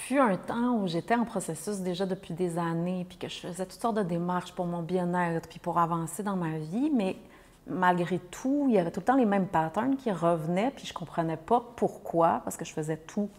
fut un temps où j'étais en processus déjà depuis des années, puis que je faisais toutes sortes de démarches pour mon bien-être, puis pour avancer dans ma vie, mais malgré tout, il y avait tout le temps les mêmes patterns qui revenaient, puis je comprenais pas pourquoi, parce que je faisais tout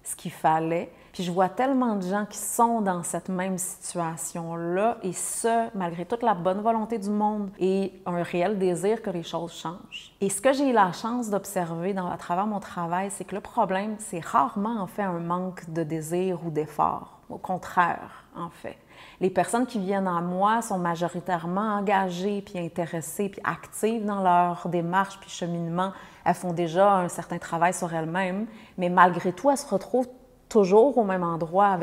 ce qu'il fallait. Puis je vois tellement de gens qui sont dans cette même situation-là, et ce, malgré toute la bonne volonté du monde et un réel désir que les choses changent. Et ce que j'ai eu la chance d'observer à travers mon travail, c'est que le problème, c'est rarement en fait un manque de désir ou d'effort. Au contraire, en fait. Les personnes qui viennent à moi sont majoritairement engagées, puis intéressées, puis actives dans leur démarche, puis cheminement. Elles font déjà un certain travail sur elles-mêmes, mais malgré tout, elles se retrouvent toujours au même endroit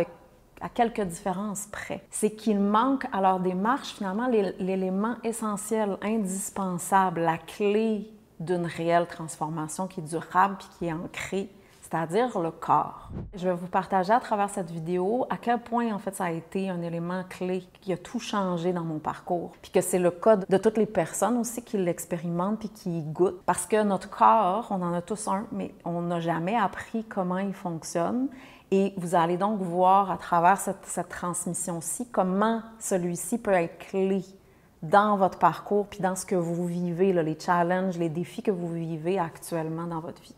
à quelques différences près. C'est qu'il manque à leur démarche, finalement, l'élément essentiel, indispensable, la clé d'une réelle transformation qui est durable puis qui est ancrée, c'est-à-dire le corps. Je vais vous partager à travers cette vidéo à quel point, en fait, ça a été un élément clé qui a tout changé dans mon parcours. Puis que c'est le cas de toutes les personnes aussi qui l'expérimentent puis qui y goûtent. Parce que notre corps, on en a tous un, mais on n'a jamais appris comment il fonctionne. Et vous allez donc voir à travers cette transmission-ci comment celui-ci peut être clé dans votre parcours puis dans ce que vous vivez, là, les challenges, les défis que vous vivez actuellement dans votre vie.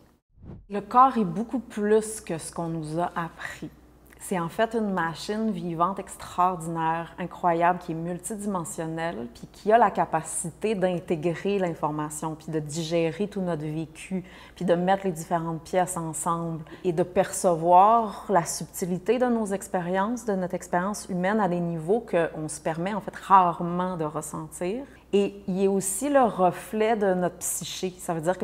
Le corps est beaucoup plus que ce qu'on nous a appris. C'est en fait une machine vivante extraordinaire, incroyable, qui est multidimensionnelle, puis qui a la capacité d'intégrer l'information, puis de digérer tout notre vécu, puis de mettre les différentes pièces ensemble et de percevoir la subtilité de nos expériences, de notre expérience humaine à des niveaux qu'on se permet en fait rarement de ressentir. Et il est aussi le reflet de notre psyché. Ça veut dire que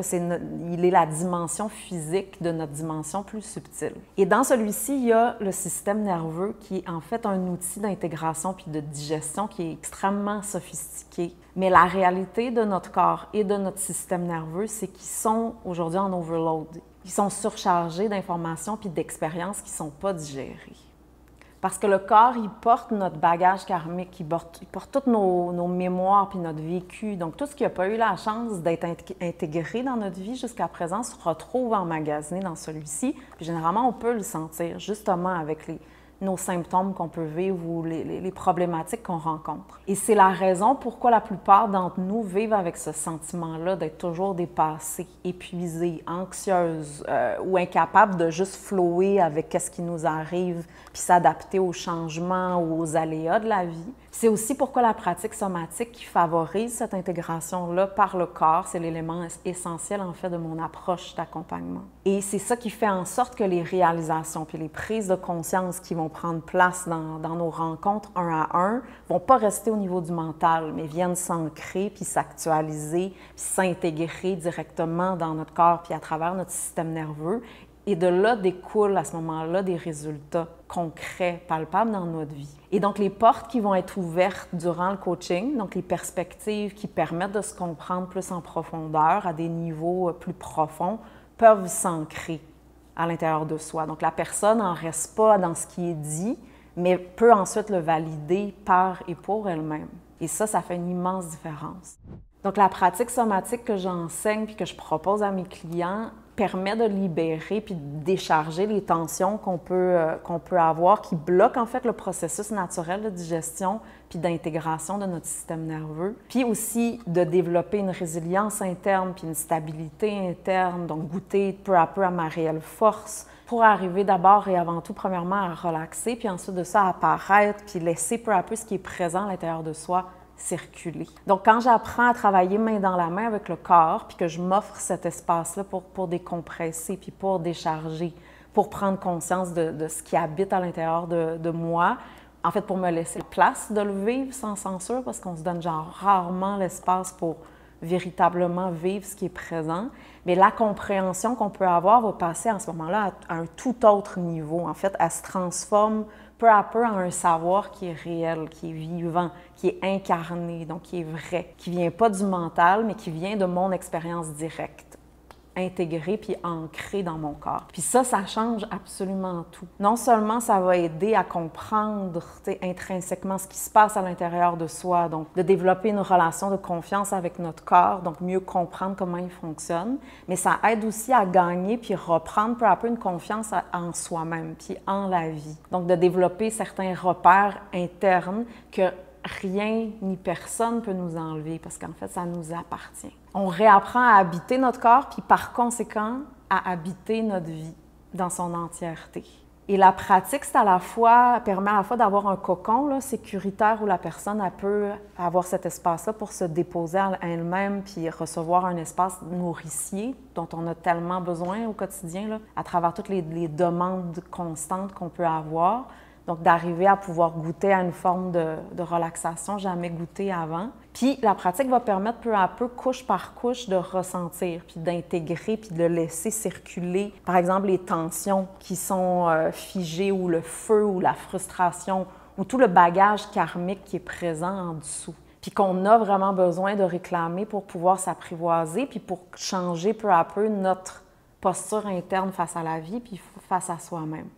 il est la dimension physique de notre dimension plus subtile. Et dans celui-ci, il y a le système nerveux qui est en fait un outil d'intégration puis de digestion qui est extrêmement sophistiqué. Mais la réalité de notre corps et de notre système nerveux, c'est qu'ils sont aujourd'hui en overload. Ils sont surchargés d'informations puis d'expériences qui ne sont pas digérées. Parce que le corps, il porte notre bagage karmique, il porte toutes nos mémoires puis notre vécu. Donc, tout ce qui n'a pas eu la chance d'être intégré dans notre vie jusqu'à présent se retrouve emmagasiné dans celui-ci. Puis généralement, on peut le sentir justement avec nos symptômes qu'on peut vivre ou les problématiques qu'on rencontre. Et c'est la raison pourquoi la plupart d'entre nous vivent avec ce sentiment-là d'être toujours dépassés, épuisés, anxieuses ou incapables de juste flower avec ce qui nous arrive puis s'adapter aux changements ou aux aléas de la vie. C'est aussi pourquoi la pratique somatique qui favorise cette intégration-là par le corps, c'est l'élément essentiel en fait de mon approche d'accompagnement. Et c'est ça qui fait en sorte que les réalisations puis les prises de conscience qui vont prendre place dans nos rencontres un à un vont pas rester au niveau du mental, mais viennent s'ancrer puis s'actualiser puis s'intégrer directement dans notre corps puis à travers notre système nerveux. Et de là découlent à ce moment-là des résultats concrets, palpables dans notre vie. Et donc, les portes qui vont être ouvertes durant le coaching, donc les perspectives qui permettent de se comprendre plus en profondeur, à des niveaux plus profonds, peuvent s'ancrer à l'intérieur de soi. Donc, la personne n'en reste pas dans ce qui est dit, mais peut ensuite le valider par et pour elle-même. Et ça fait une immense différence. Donc, la pratique somatique que j'enseigne puis que je propose à mes clients permet de libérer puis de décharger les tensions qu'on peut avoir qui bloquent en fait le processus naturel de digestion puis d'intégration de notre système nerveux. Puis aussi de développer une résilience interne puis une stabilité interne, donc goûter peu à peu à ma réelle force pour arriver d'abord et avant tout, premièrement, à relaxer puis ensuite de ça à apparaître puis laisser peu à peu ce qui est présent à l'intérieur de soi circuler. Donc, quand j'apprends à travailler main dans la main avec le corps, puis que je m'offre cet espace-là pour décompresser, puis pour décharger, pour prendre conscience de ce qui habite à l'intérieur de moi, en fait, pour me laisser la place de le vivre sans censure, parce qu'on se donne genre rarement l'espace pour véritablement vivre ce qui est présent, mais la compréhension qu'on peut avoir va passer en ce moment-là à un tout autre niveau. En fait, elle se transforme peu à peu en un savoir qui est réel, qui est vivant, qui est incarné, donc qui est vrai, qui ne vient pas du mental, mais qui vient de mon expérience directe. intégré puis ancré dans mon corps. Puis ça change absolument tout. Non seulement ça va aider à comprendre intrinsèquement ce qui se passe à l'intérieur de soi, donc de développer une relation de confiance avec notre corps, donc mieux comprendre comment il fonctionne, mais ça aide aussi à gagner puis reprendre peu à peu une confiance en soi-même puis en la vie. Donc de développer certains repères internes que rien ni personne peut nous enlever parce qu'en fait, ça nous appartient. On réapprend à habiter notre corps, puis par conséquent, à habiter notre vie dans son entièreté. Et la pratique, permet à la fois d'avoir un cocon là, sécuritaire où la personne elle peut avoir cet espace-là pour se déposer à elle-même puis recevoir un espace nourricier dont on a tellement besoin au quotidien, là, à travers toutes les demandes constantes qu'on peut avoir. Donc, d'arriver à pouvoir goûter à une forme de relaxation jamais goûtée avant. Puis, la pratique va permettre peu à peu, couche par couche, de ressentir, puis d'intégrer, puis de laisser circuler, par exemple, les tensions qui sont figées, ou le feu, ou la frustration, ou tout le bagage karmique qui est présent en dessous. Puis qu'on a vraiment besoin de réclamer pour pouvoir s'apprivoiser, puis pour changer peu à peu notre posture interne face à la vie, puis face à soi-même.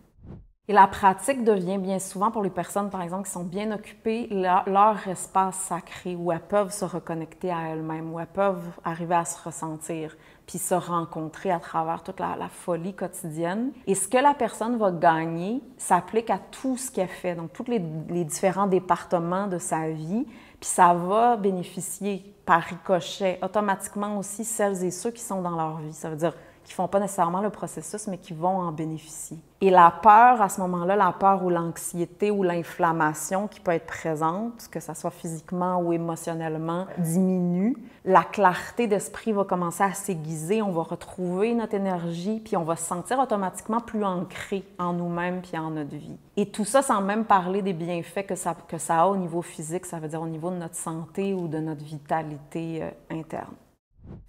Et la pratique devient bien souvent, pour les personnes, par exemple, qui sont bien occupées, leur espace sacré où elles peuvent se reconnecter à elles-mêmes, où elles peuvent arriver à se ressentir, puis se rencontrer à travers toute la folie quotidienne. Et ce que la personne va gagner s'applique à tout ce qu'elle fait, donc tous les différents départements de sa vie, puis ça va bénéficier par ricochet automatiquement aussi celles et ceux qui sont dans leur vie. Ça veut dire qui ne font pas nécessairement le processus, mais qui vont en bénéficier. Et la peur, à ce moment-là, la peur ou l'anxiété ou l'inflammation qui peut être présente, que ce soit physiquement ou émotionnellement, diminue. La clarté d'esprit va commencer à s'aiguiser, on va retrouver notre énergie, puis on va se sentir automatiquement plus ancré en nous-mêmes puis en notre vie. Et tout ça sans même parler des bienfaits que ça a au niveau physique, ça veut dire au niveau de notre santé ou de notre vitalité interne.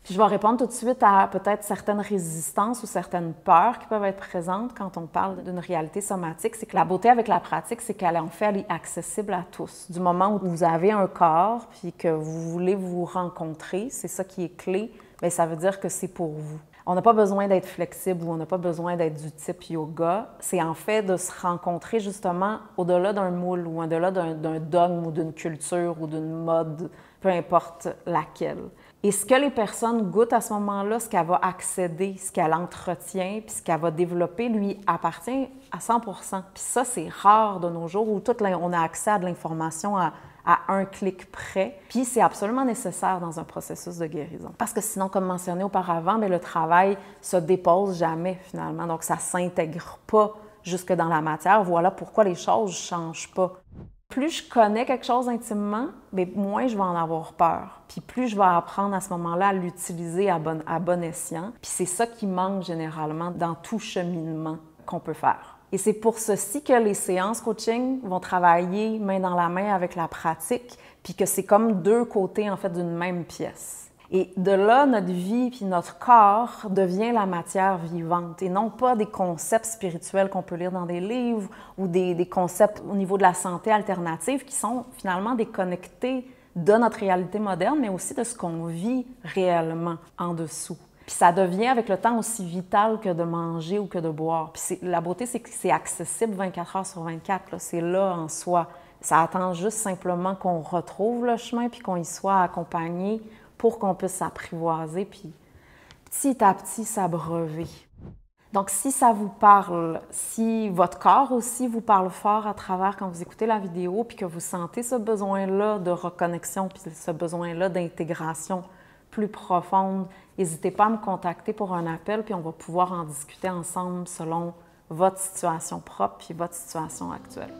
Puis je vais répondre tout de suite à peut-être certaines résistances ou certaines peurs qui peuvent être présentes quand on parle d'une réalité somatique. C'est que la beauté avec la pratique, c'est qu'elle en fait, elle est accessible à tous. Du moment où vous avez un corps puis que vous voulez vous rencontrer, c'est ça qui est clé, bien, ça veut dire que c'est pour vous. On n'a pas besoin d'être flexible ou on n'a pas besoin d'être du type yoga. C'est en fait de se rencontrer justement au-delà d'un moule ou au-delà d'un dogme ou d'une culture ou d'une mode, peu importe laquelle. Et ce que les personnes goûtent à ce moment-là, ce qu'elle va accéder, ce qu'elle entretient, puis ce qu'elle va développer, lui appartient à 100 %. Puis ça, c'est rare de nos jours où on a accès à de l'information à un clic près. Puis c'est absolument nécessaire dans un processus de guérison. Parce que sinon, comme mentionné auparavant, bien, le travail se dépose jamais finalement. Donc ça ne s'intègre pas jusque dans la matière. Voilà pourquoi les choses ne changent pas. Plus je connais quelque chose intimement, bien, moins je vais en avoir peur. Puis plus je vais apprendre à ce moment-là à l'utiliser à bon escient. Puis c'est ça qui manque généralement dans tout cheminement qu'on peut faire. Et c'est pour ceci que les séances coaching vont travailler main dans la main avec la pratique, puis que c'est comme deux côtés en fait d'une même pièce. Et de là, notre vie puis notre corps devient la matière vivante et non pas des concepts spirituels qu'on peut lire dans des livres ou des concepts au niveau de la santé alternative qui sont finalement déconnectés de notre réalité moderne, mais aussi de ce qu'on vit réellement en dessous. Puis ça devient avec le temps aussi vital que de manger ou que de boire. Puis la beauté, c'est que c'est accessible 24 heures sur 24, là. C'est là en soi. Ça attend juste simplement qu'on retrouve le chemin puis qu'on y soit accompagné pour qu'on puisse s'apprivoiser, puis petit à petit s'abreuver. Donc, si ça vous parle, si votre corps aussi vous parle fort à travers quand vous écoutez la vidéo, puis que vous sentez ce besoin-là de reconnexion, puis ce besoin-là d'intégration plus profonde, n'hésitez pas à me contacter pour un appel, puis on va pouvoir en discuter ensemble selon votre situation propre puis votre situation actuelle.